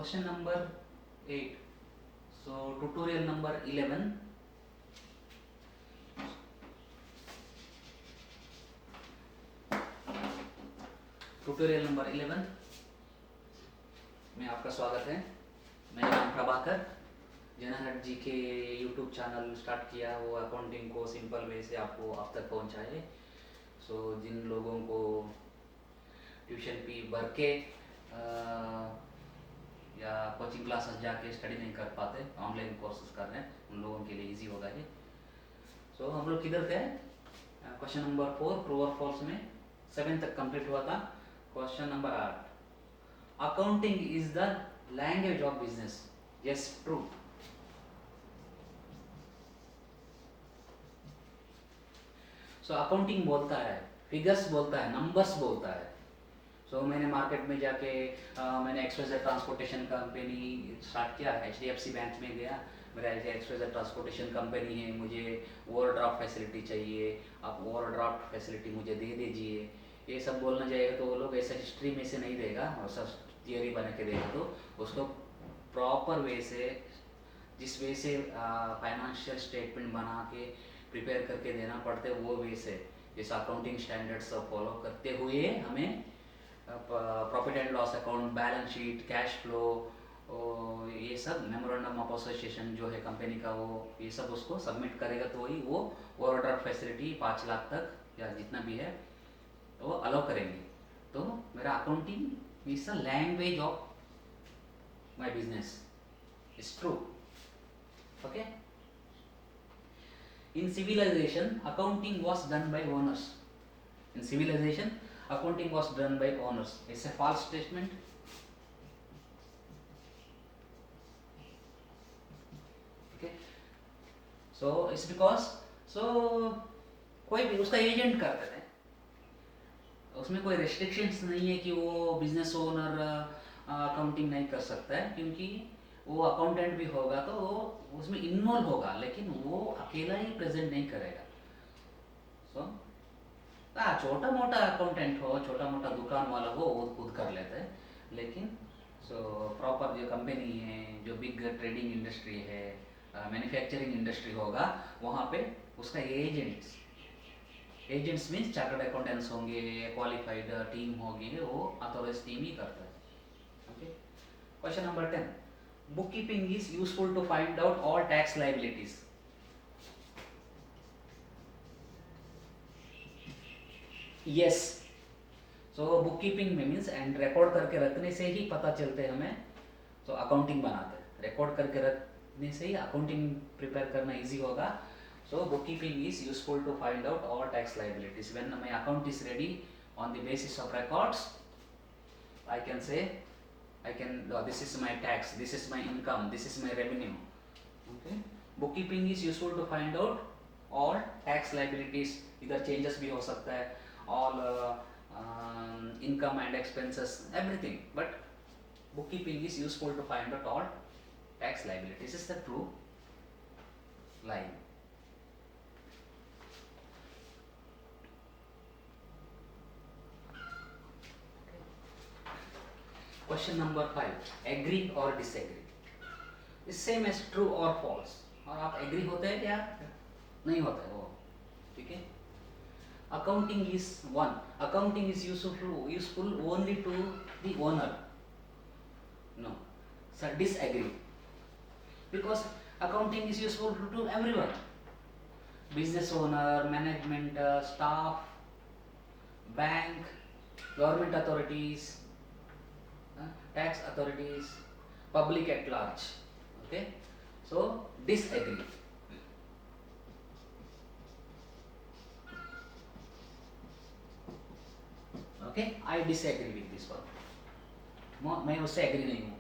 Question number 8. So tutorial number 11. Tutorial number 11 में आपका स्वागत है। मेरा नाम प्रभाकर। जनाहट जी के यूट्यूब चैनल स्टार्ट किया, वो अकाउंटिंग को सिंपल वे से आपको आप तक पहुंचाए। सो जिन लोगों को ट्यूशन फी भर के या कोचिंग क्लासेस जाके स्टडी नहीं कर पाते, ऑनलाइन कोर्सेज कर रहे हैं, उन लोगों के लिए इजी होगा ये। सो हम लोग किधर थे? क्वेश्चन नंबर 4 ट्रू और फॉल्स में 7 तक कंप्लीट हुआ था। Question number 8, accounting is the language of business. Yes, true. So accounting बोलता है, फिगर्स बोलता है, नंबर्स बोलता है। सो मैंने मार्केट में जाके मैंने एक्सप्रेस ट्रांसपोर्टेशन कंपनी स्टार्ट किया, HDFC बैंक में गया, मेरा एक्सप्रेस ट्रांसपोर्टेशन कंपनी है, मुझे ओवरड्राफ्ट फैसिलिटी चाहिए, आप ओवरड्राफ्ट फैसिलिटी मुझे दे दीजिए। ये सब बोलना जाएगा तो वो लोग ऐसा हिस्ट्री में से नहीं देगा, ऐसा थियरी बना के देगा, तो उसको प्रॉपर वे से, जिस वे से फाइनेंशियल स्टेटमेंट बना के प्रिपेयर करके देना पड़ते वो वे से, जैसे अकाउंटिंग स्टैंडर्ड्स फॉलो करते हुए हमें profit and loss account, balance sheet, cash flow, ये सब मेमोरेंडम ऑफ एसोसिएशन जो है कंपनी का, वो ये सब उसको सबमिट करेगा तो ही वो ओवरड्राफ्ट फैसिलिटी 5 लाख तक या जितना भी है वो अलाउ करेंगे। तो मेरा accounting is the language of my business, is true. Okay. In civilization, accounting was done by owners. In civilization, accounting was done by owners. It's a false statement. Okay. So it's because कोई भी उसका agent करते थे, उसमें कोई restrictions नहीं है कि वो बिजनेस ओनर अकाउंटिंग नहीं कर सकता है, क्योंकि वो अकाउंटेंट भी होगा तो वो उसमें इन्वॉल्व होगा, लेकिन वो अकेला ही प्रेजेंट नहीं करेगा। सो छोटा मोटा अकाउंटेंट हो, छोटा मोटा दुकान वाला हो, वो खुद कर लेता है, लेकिन प्रॉपर जो कंपनी है, जो बिग ट्रेडिंग इंडस्ट्री है, मैन्युफैक्चरिंग इंडस्ट्री होगा, वहाँ पे उसका एजेंट्स मीन्स चार्टर्ड अकाउंटेंट्स होंगे, क्वालिफाइड टीम होगी, वो अथॉराइज टीम ही करता है। Okay. Question number 10, bookkeeping is useful to find out all tax liabilities. Yes. So bookkeeping में means and record करके रखने से ही पता चलते हमें, तो अकाउंटिंग बनाते हैं, रिकॉर्ड करके रखने से ही अकाउंटिंग प्रिपेयर करना इजी होगा। So bookkeeping is useful to find out all tax liabilities. When my account is ready on the basis of records, I can say this is my tax, this is my income, this is my revenue. Okay. Bookkeeping is useful to find out all tax liabilities. इधर changes भी हो सकता है, all income and expenses, everything. But bookkeeping is useful to find out all tax liabilities. Is the true line. Question number 5, agree or disagree. Is same as true or false. और आप agree होते हैं क्या? नहीं होता है वो, ठीक है। Accounting is one. Accounting is useful only to the owner. No, so disagree. Because accounting is useful to everyone. Business owner, management, staff, bank, government authorities, tax authorities, public at large. Okay. So disagree. Okay, I disagree with this one. मैं उससे agree नहीं हूँ।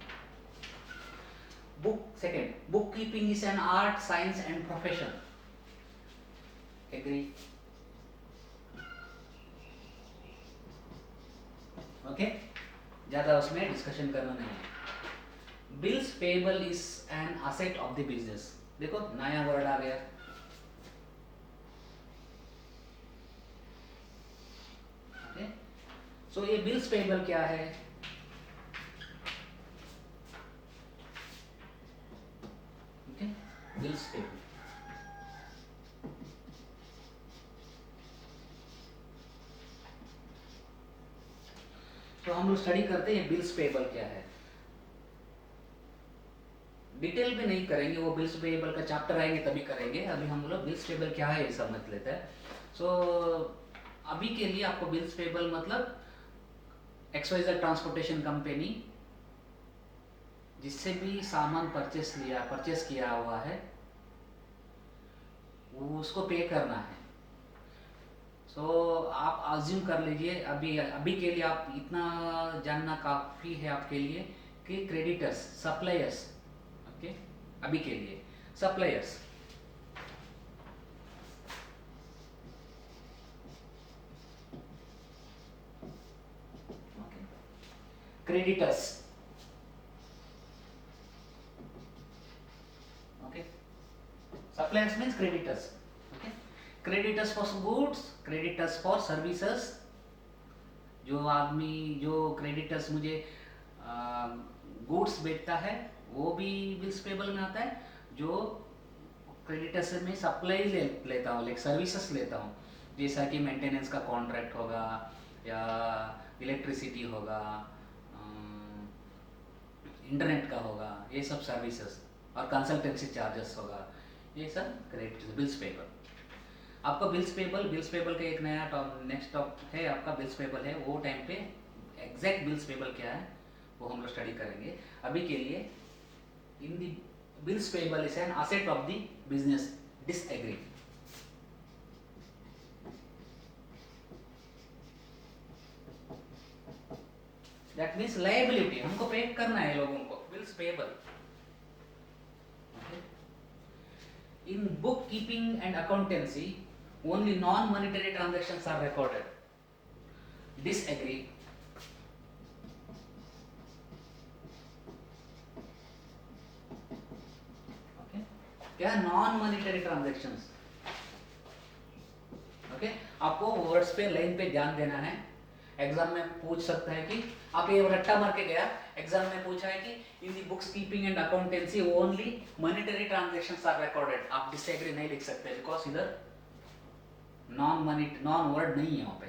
Second, bookkeeping is an art, science and profession. Agree. Okay, ज़्यादा उसमें discussion करना नहीं है। Bills payable is an asset of the business. देखो नया वर्ड आ गया। सो ये बिल्स पेबल क्या है? सो हम लोग स्टडी करते हैं बिल्स पेबल क्या है। डिटेल में नहीं करेंगे, वो बिल्स पेबल का चैप्टर आएंगे तभी करेंगे, अभी हम लोग बिल्स पेबल क्या है ये समझ लेते हैं। सो अभी के लिए आपको बिल्स पेबल मतलब XYZ ट्रांसपोर्टेशन कंपनी जिससे भी सामान परचेस किया हुआ है वो उसको पे करना है। सो आप अज्यूम कर लीजिए, अभी अभी के लिए आप इतना जानना काफ़ी है आपके लिए कि क्रेडिटर्स, सप्लायर्स, ओके, अभी के लिए suppliers, okay, creditors, okay, suppliers means creditors, okay, creditors for goods, creditors for services. जो क्रेडिटर्स मुझे गुड्स बेचता है वो भी बिल्स पेबल में आता है। जो क्रेडिटर्स से मैं सप्लाई लेता हूँ, लाइक सर्विसेज लेता हूँ, जैसा कि मेंटेनेंस का कॉन्ट्रैक्ट होगा या इलेक्ट्रिसिटी होगा, इंटरनेट का होगा, ये सब सर्विसेज, और कंसल्टेंसी चार्जेस होगा, ये सब क्रेडिट बिल्स पेबल। आपका बिल्स पेबल का एक नया नेक्स्ट टॉप है, आपका बिल्स पेबल है, वो टाइम पे एग्जैक्ट बिल्स पेबल क्या है वो हम लोग स्टडी करेंगे। अभी के लिए in the bills payable is an asset of the business disagree. That means liability, हमको पे करना है लोगों को, bills payable. In bookkeeping and accountancy, only non-monetary transactions are recorded. Disagree. Okay? क्या non-monetary transactions? Okay? आपको वर्ड्स पे, line पे ध्यान देना है। एग्जाम में पूछ सकता है कि आप ये रट्टा मार के गया, एग्जाम में पूछा है कि in the books keeping and accountancy only monetary transactions are recorded, आप डिसएग्री नहीं लिख सकते बिकॉज इधर नॉन वर्ड नहीं है वहाँ पे।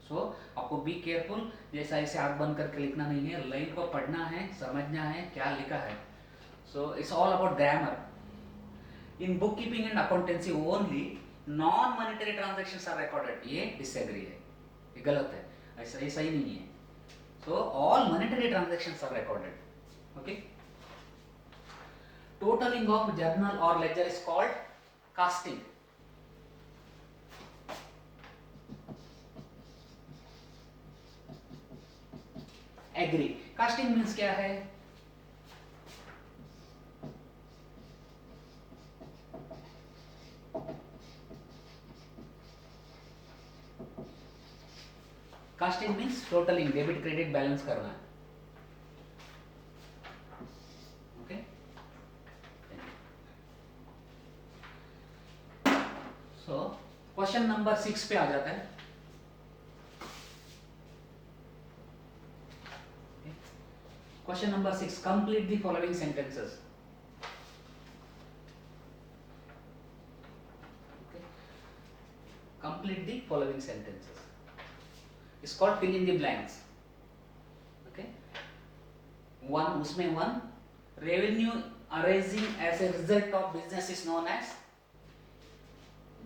सो आपको बी केयरफुल, जैसा ऐसे आग बंद करके लिखना नहीं है, लाइन को पढ़ना है, समझना है क्या लिखा है। So it's all about grammar. In bookkeeping and accountancy only non monetary transactions are recorded, ये डिसएग्री है, ये गलत है, ऐसा सही नहीं है। So all monetary transactions are recorded. Okay. Totaling of journal or ledger is called casting. Agree. Casting means क्या है? Casting means totalling, debit credit balance करना है। ओके, सो क्वेश्चन नंबर 6 पे आ जाता है। Question number 6, complete the following sentences. Complete the following sentences is called fill in the blanks. Okay, one, उसमें one, revenue arising as a result of business is known as,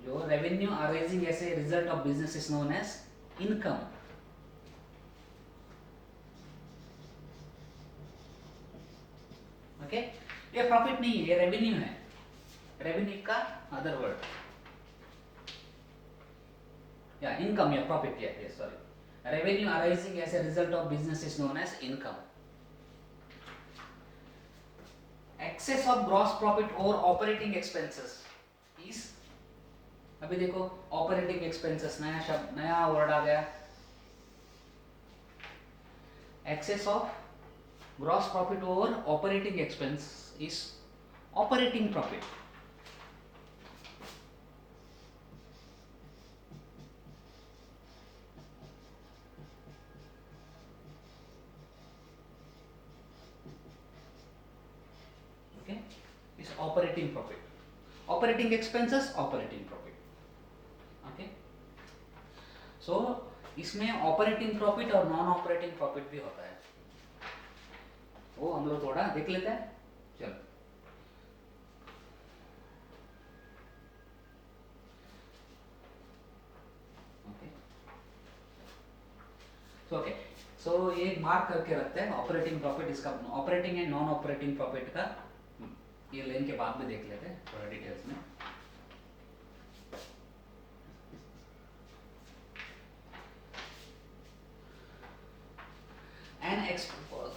जो revenue arising as a result of business is known as income. Okay, ये profit नहीं है, ये revenue है, revenue का other word, या income या प्रॉफिट, या sorry, revenue arising as a result of business is known as income. Excess of gross profit or operating expenses is, अभी देखो operating expenses नया शब्द, नया वर्ड आ गया। Excess of gross profit over operating expense is operating profit. Is operating profit. Operating expenses, operating profit. Okay. So इसमें operating profit और non operating profit भी होता है, वो हम लोग थोड़ा देख लेते हैं। चलो, ओके ओके, सो ये मार्क करके रखते हैं ऑपरेटिंग प्रॉफिट, इसका operating and non operating profit का ये लेन के बाद में देख लेते हैं थोड़ा डिटेल्स में।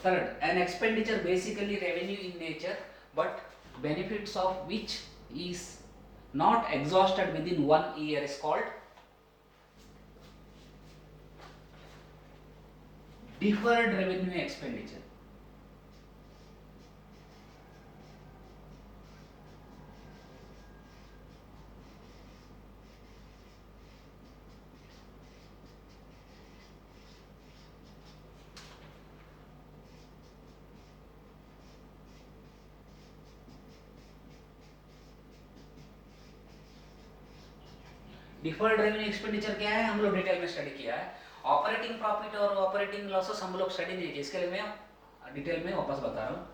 Third, an expenditure basically revenue in nature, but benefits of which is not exhausted within 1 year is called deferred revenue expenditure. Deferred revenue expenditure क्या है, हम लोग डिटेल में स्टडी किया है। ऑपरेटिंग प्रॉफिट और ऑपरेटिंग लॉसेस हम लोग स्टडी नहीं किए, इसके लिए मैं डिटेल में वापस बता रहा हूँ।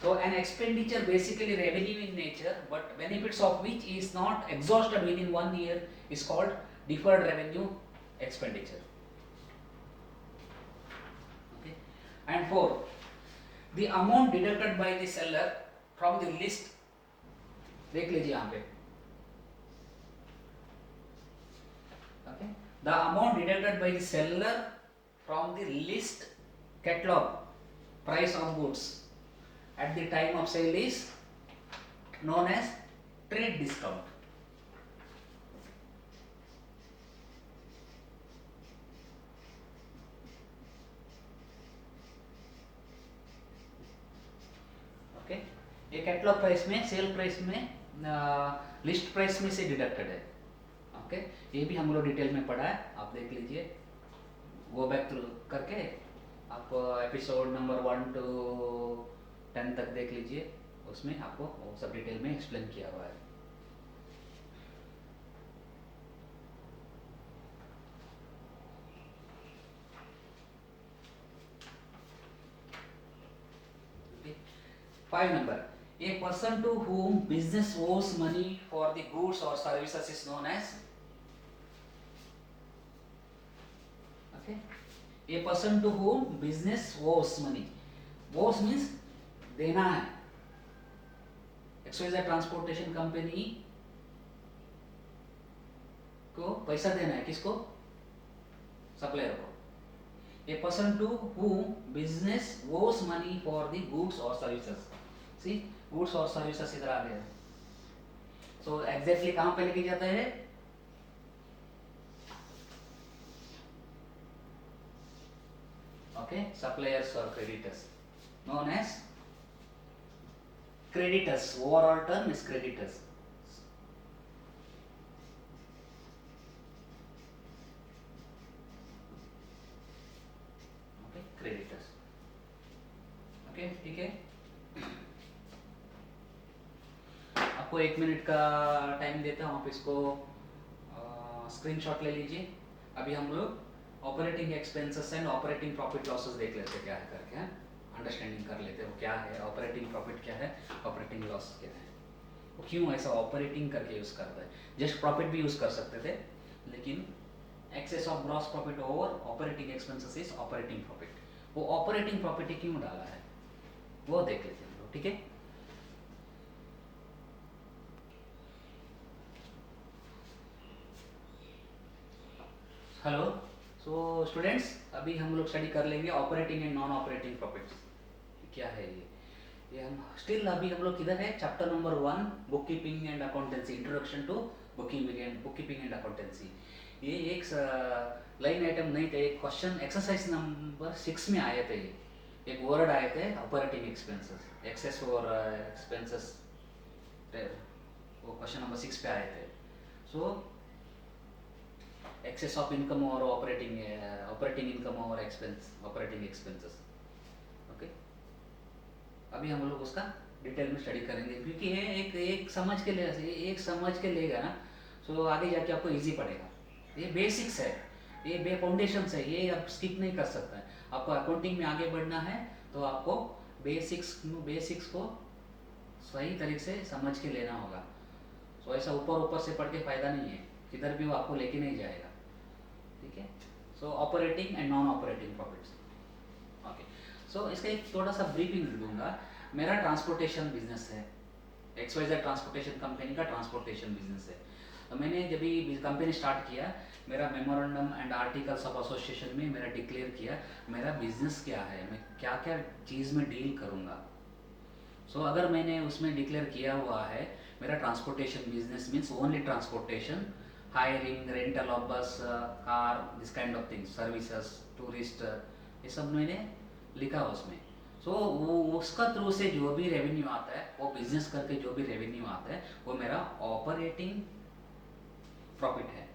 So an expenditure basically revenue in nature, but benefits of which is not exhausted within 1 year is called deferred revenue expenditure. Okay. And 4, the amount deducted by the seller from the list, देख लीजिए यहाँ पे, okay, the amount deducted by the seller from the list catalog price of goods at the time of sale is known as trade discount. Okay, ये catalogue price में, sale price में, list price में से deducted है। Okay, ये भी हम लोग डिटेल में पढ़ा है, आप देख लीजिए, गो बैक थ्रू करके आप एपिसोड नंबर 1 to 10 तक देख लीजिए, उसमें आपको वो सब डिटेल में एक्सप्लेन किया हुआ है। Okay. 5 number, a person to whom business owes money for the goods or services is known as, okay, a person to whom business owes money, owes means देना है, XYZ ट्रांसपोर्टेशन कंपनी को पैसा देना है, किसको, सप्लायर को। A person to whom business owes money for the goods or services, see goods or services इधर आ गया, so exactly कहाँ पे लेके जाता है, okay, suppliers or creditors, known as creditors, overall term is creditors. Okay, creditors. Okay, ठीक है, आपको 1 मिनट का टाइम देता हूँ, आप इसको स्क्रीनशॉट ले लीजिए। अभी हम लोग operating expenses and operating profit losses देख लेते हैं क्या है करके, अंडरस्टैंडिंग कर लेते हो क्या है ऑपरेटिंग प्रॉफिट, क्या है ऑपरेटिंग लॉस, क्या है वो, क्यों ऐसा ऑपरेटिंग करके यूज़ करता है। जस्ट प्रॉफिट भी यूज़ कर सकते थे, लेकिन excess of gross profit over operating expenses is operating profit, वो ऑपरेटिंग प्रॉफिट क्यों डाला है वो देख लेते हैं हम लोग, ठीक है। हेलो, सो स्टूडेंट्स, अभी हम लोग स्टडी कर लेंगे operating and non operating profits क्या है ये हम स्टिल अभी हम लोग किधर है, chapter number 1 bookkeeping and accountancy, introduction to bookkeeping and accountancy. ये एक लाइन आइटम नहीं थे, एक क्वेश्चन एक्सरसाइज नंबर 6 में आए थे, ये एक वर्ड आए थे ऑपरेटिंग एक्सपेंसेस, एक्सेस और एक्सपेंसेस, वो क्वेश्चन नंबर 6 पे आए थे। सो एक्सेस ऑफ इनकम और ऑपरेटिंग इनकम और ऑपरेटिंग एक्सपेंसेस, ओके। अभी हम लोग उसका डिटेल में स्टडी करेंगे, क्योंकि ये एक समझ के लेगा ना, सो आगे जाके आपको इजी पड़ेगा। ये बेसिक्स है, ये बे फाउंडेशन है, ये आप स्किप नहीं कर सकते हैं। आपको अकाउंटिंग में आगे बढ़ना है तो आपको बेसिक्स को सही तरीके से समझ के लेना होगा। सो ऐसा ऊपर ऊपर से पढ़ के फायदा नहीं है, किधर भी वो आपको लेके नहीं जाएगा। ठीक है। So operating and non operating profits. Okay. So इसका एक थोड़ा सा ब्रीफिंग दूंगा। मेरा ट्रांसपोर्टेशन बिजनेस है, XYZ ट्रांसपोर्टेशन कंपनी का ट्रांसपोर्टेशन बिजनेस है। तो मैंने जब भी कंपनी स्टार्ट किया, मेरा memorandum and articles of association में मेरा डिक्लेयर किया मेरा बिजनेस क्या है, मैं क्या क्या चीज़ में डील करूँगा। सो अगर मैंने उसमें डिक्लेयर किया हुआ है मेरा transportation business means only transportation, hiring, rental of bus, car, this kind of things, services, tourist, ये सब मैंने लिखा उसमें। सो वो उसका थ्रू से जो भी रेवेन्यू आता है, वो बिजनेस करके जो भी रेवेन्यू आता है वो मेरा ऑपरेटिंग प्रॉफिट है।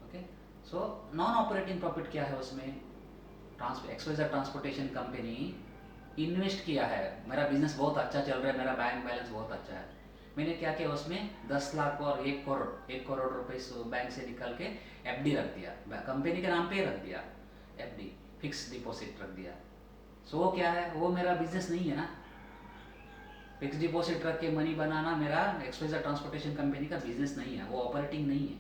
Okay. So non operating profit क्या है उसमें, XYZ ट्रांसपोर्टेशन कंपनी इन्वेस्ट किया है, मेरा बिजनेस बहुत अच्छा चल रहा है, मेरा बैंक बैलेंस बहुत अच्छा है, मैंने क्या किया उसमें 10 लाख और 1 करोड़ रुपए बैंक से निकाल के FD रख दिया, कंपनी के नाम पे रख दिया, FD फिक्स डिपॉजिट रख दिया। सो वो क्या है, वो मेरा बिजनेस नहीं है ना। फिक्स डिपॉजिट रख के मनी बनाना मेरा XYZ ट्रांसपोर्टेशन कंपनी का बिजनेस नहीं है, वो ऑपरेटिंग नहीं है,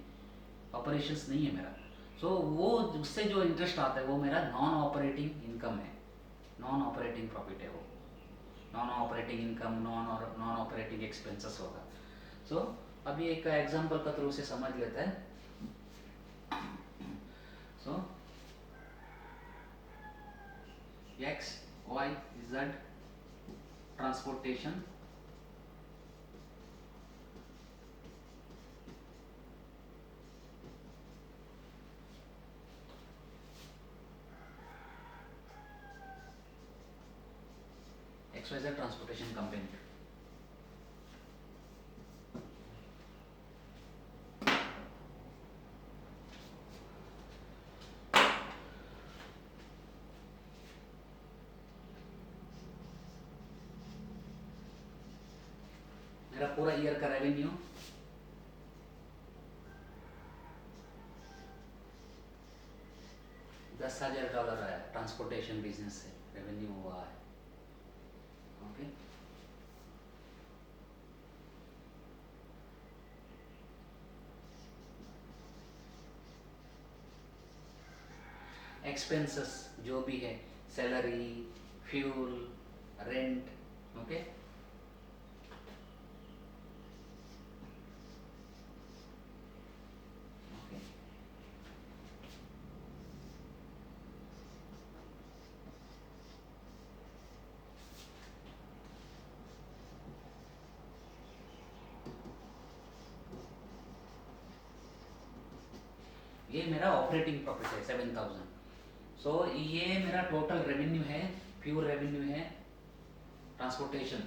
ऑपरेशंस नहीं है मेरा। सो वो उससे जो इंटरेस्ट आता है वो मेरा नॉन ऑपरेटिंग इनकम है, नॉन ऑपरेटिंग प्रॉफिट है वो, non operating income, non operating expenses होगा। सो अभी एक एग्जांपल का थ्रू से समझ लेते हैं। सो XYZ transportation XYZ transportation company मेरा पूरा ईयर का रेवेन्यू $10,000 आया, ट्रांसपोर्टेशन बिजनेस से रेवेन्यू हुआ है। ओके। एक्सपेंसेस जो भी है, सैलरी, फ्यूल, रेंट, ओके। ये मेरा ऑपरेटिंग प्रॉफिट है 7,000। सो ये मेरा टोटल रेवेन्यू है, प्योर रेवेन्यू है, ट्रांसपोर्टेशन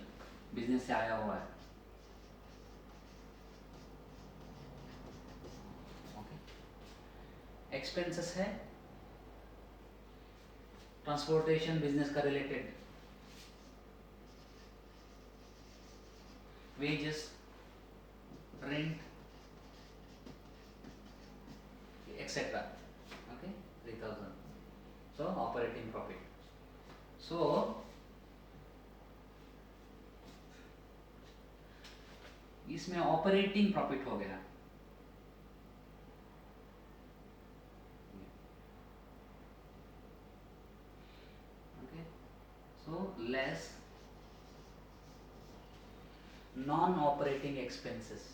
बिजनेस से आया हुआ है। ओके। एक्सपेंसेस है ट्रांसपोर्टेशन बिजनेस का related, wages, rent, etcetera. Okay, 3,000। So operating profit. So इसमें ऑपरेटिंग प्रॉफिट हो गया, okay. So less non operating expenses,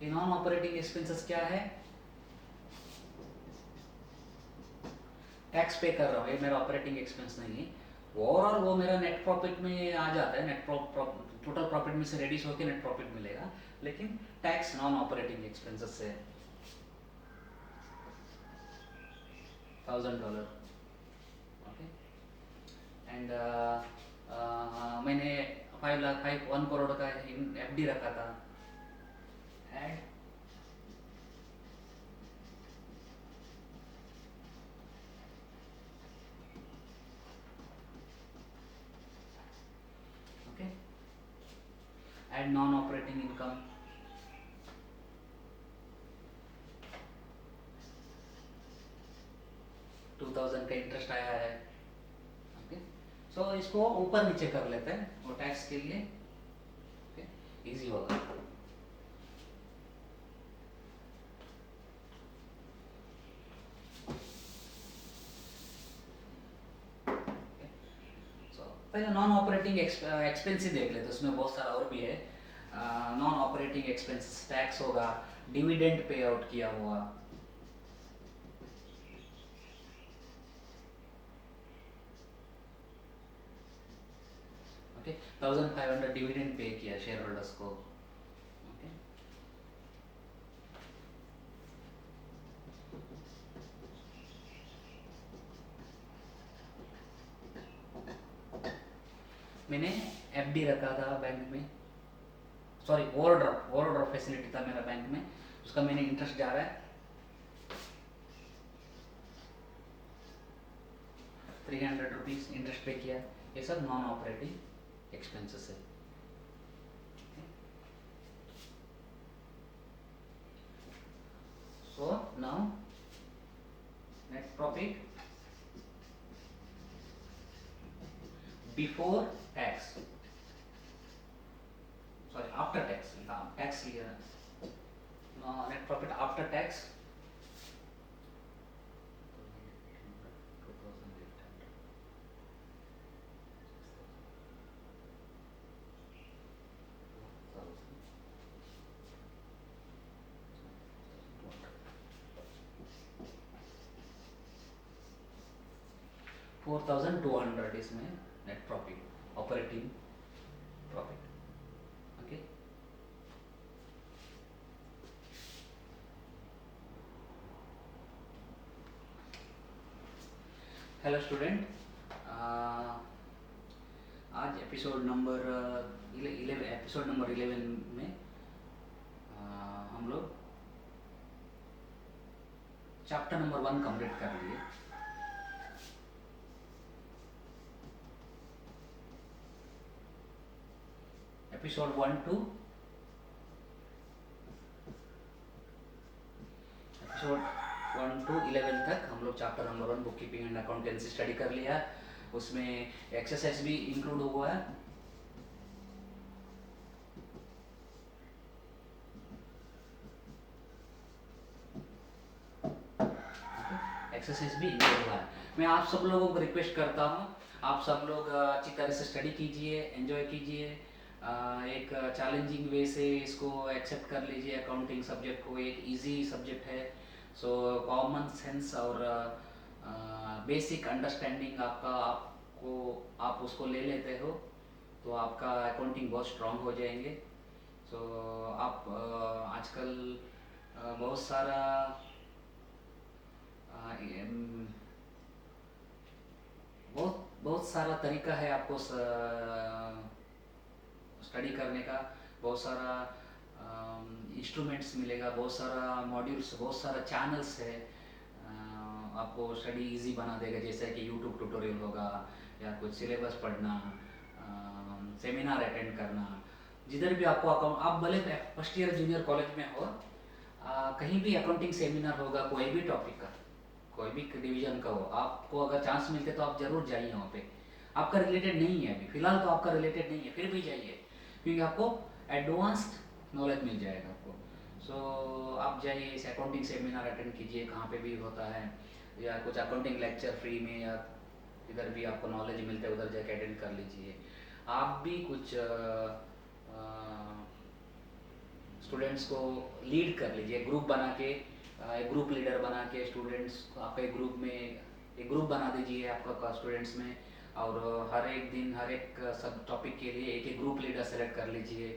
ये नॉन ऑपरेटिंग एक्सपेंसेस क्या है, टैक्स पे कर रहा हूँ, ये मेरा ऑपरेटिंग एक्सपेंस नहीं है। ओवरऑल वो मेरा नेट प्रॉफिट में आ जाता है, टोटल प्रॉफिट में से रेड्यूस होकर नेट प्रॉफिट मिलेगा, लेकिन टैक्स नॉन ऑपरेटिंग एक्सपेंसेस से $1,000। ओके। एंड मैंने 1 करोड़ का FD रखा था। And add non operating income, $2000 का इंटरेस्ट आया है। ओके, सो इसको ऊपर नीचे कर लेते हैं वो टैक्स के लिए, ओके, इजी होगा। पहले नॉन ऑपरेटिंग एक्सपेंस ही देख लेते, उसमें बहुत सारा और भी है। नॉन ऑपरेटिंग एक्सपेंसेस टैक्स होगा, डिविडेंड पे आउट किया हुआ, ओके, 1500 डिविडेंड पे किया शेयर होल्डर्स को, ओके। मैंने एफडी रखा था बैंक में, सॉरी ओवरड्राफ्ट फैसिलिटी था मेरा बैंक में, उसका मैंने इंटरेस्ट जा रहा है ₹300 इंटरेस्ट पे किया। ये सब नॉन ऑपरेटिंग एक्सपेंसेस है। So now net profit before tax, sorry after tax, tax लिया, नेट प्रॉफिट आफ्टर टैक्स 4200 इसमें net profit, operating profit, okay. Hello student, आज एपिसोड नंबर 11 में हम लोग चैप्टर नंबर 1 कंप्लीट कर लिए। एपिसोड 1 to एपिसोड 1 to 11 तक हम लोग chapter number 1 bookkeeping and accountancy study कर लिया। उसमें एक्सरसाइज भी इंक्लूड हुआ है। एक्सरसाइज भी इंक्लूड हुआ है। मैं आप सब लोगों को रिक्वेस्ट करता हूँ, आप सब लोग अच्छी तरह से स्टडी कीजिए, एंजॉय कीजिए, एक चैलेंजिंग वे से इसको एक्सेप्ट कर लीजिए। अकाउंटिंग सब्जेक्ट को एक इजी सब्जेक्ट है, सो कॉमन सेंस और बेसिक अंडरस्टैंडिंग आप उसको ले लेते हो तो आपका अकाउंटिंग बहुत स्ट्रांग हो जाएंगे। सो आप आजकल बहुत सारा बहुत सारा तरीका है आपको स्टडी करने का, बहुत सारा इंस्ट्रूमेंट्स मिलेगा, बहुत सारा मॉड्यूल्स, बहुत सारा चैनल्स है। आपको स्टडी इजी बना देगा, जैसे कि यूट्यूब ट्यूटोरियल होगा या कुछ सिलेबस पढ़ना, सेमिनार अटेंड करना, जिधर भी आपको आप भले फर्स्ट ईयर जूनियर कॉलेज में हो, कहीं भी अकाउंटिंग सेमिनार होगा, कोई भी टॉपिक का, कोई भी डिवीजन का हो, आपको अगर चांस मिलते तो आप जरूर जाइए वहाँ पे। आपका रिलेटेड नहीं है अभी फिलहाल तो आपका रिलेटेड नहीं है, फिर भी जाइए, क्योंकि आपको एडवांस्ड नॉलेज मिल जाएगा आपको। सो आप जाइए, इस अकाउंटिंग सेमिनार अटेंड कीजिए, कहाँ पे भी होता है, या कुछ अकाउंटिंग लेक्चर फ्री में या इधर भी आपको नॉलेज मिलता है, उधर जाके अटेंड कर लीजिए। आप भी कुछ स्टूडेंट्स को लीड कर लीजिए, ग्रुप बना के, एक ग्रुप लीडर बना के स्टूडेंट्स आपका एक ग्रुप में एक ग्रुप बना दीजिए आपका स्टूडेंट्स में, और हर एक दिन हर एक सब टॉपिक के लिए एक एक ग्रुप लीडर सेलेक्ट कर लीजिए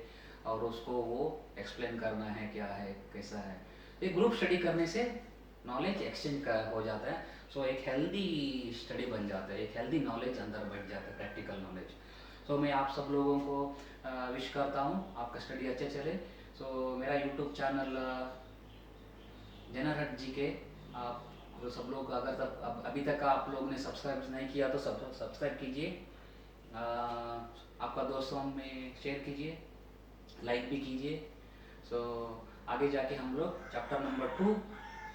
और उसको वो एक्सप्लेन करना है क्या है कैसा है। तो ग्रुप स्टडी करने से नॉलेज एक्सचेंज हो जाता है, सो एक हेल्दी स्टडी बन जाता है, एक हेल्दी नॉलेज अंदर बैठ जाता है, प्रैक्टिकल नॉलेज। सो मैं आप सब लोगों को विश करता हूँ आपका स्टडी अच्छे चले। सो मेरा यूट्यूब चैनल जनरहट जी के, आप सब लोग अगर अभी तक आप लोग ने सब्सक्राइब नहीं किया तो सब्सक्राइब कीजिए, आपका दोस्तों में शेयर कीजिए, लाइक भी कीजिए। सो आगे जाके हम लोग चैप्टर नंबर 2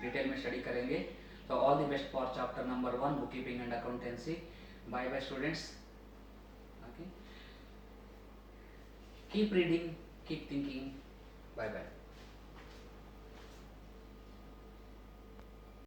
डिटेल में स्टडी करेंगे। तो all the best for chapter number 1 bookkeeping and accountancy. Bye bye students. Okay, keep reading, keep thinking. Bye bye.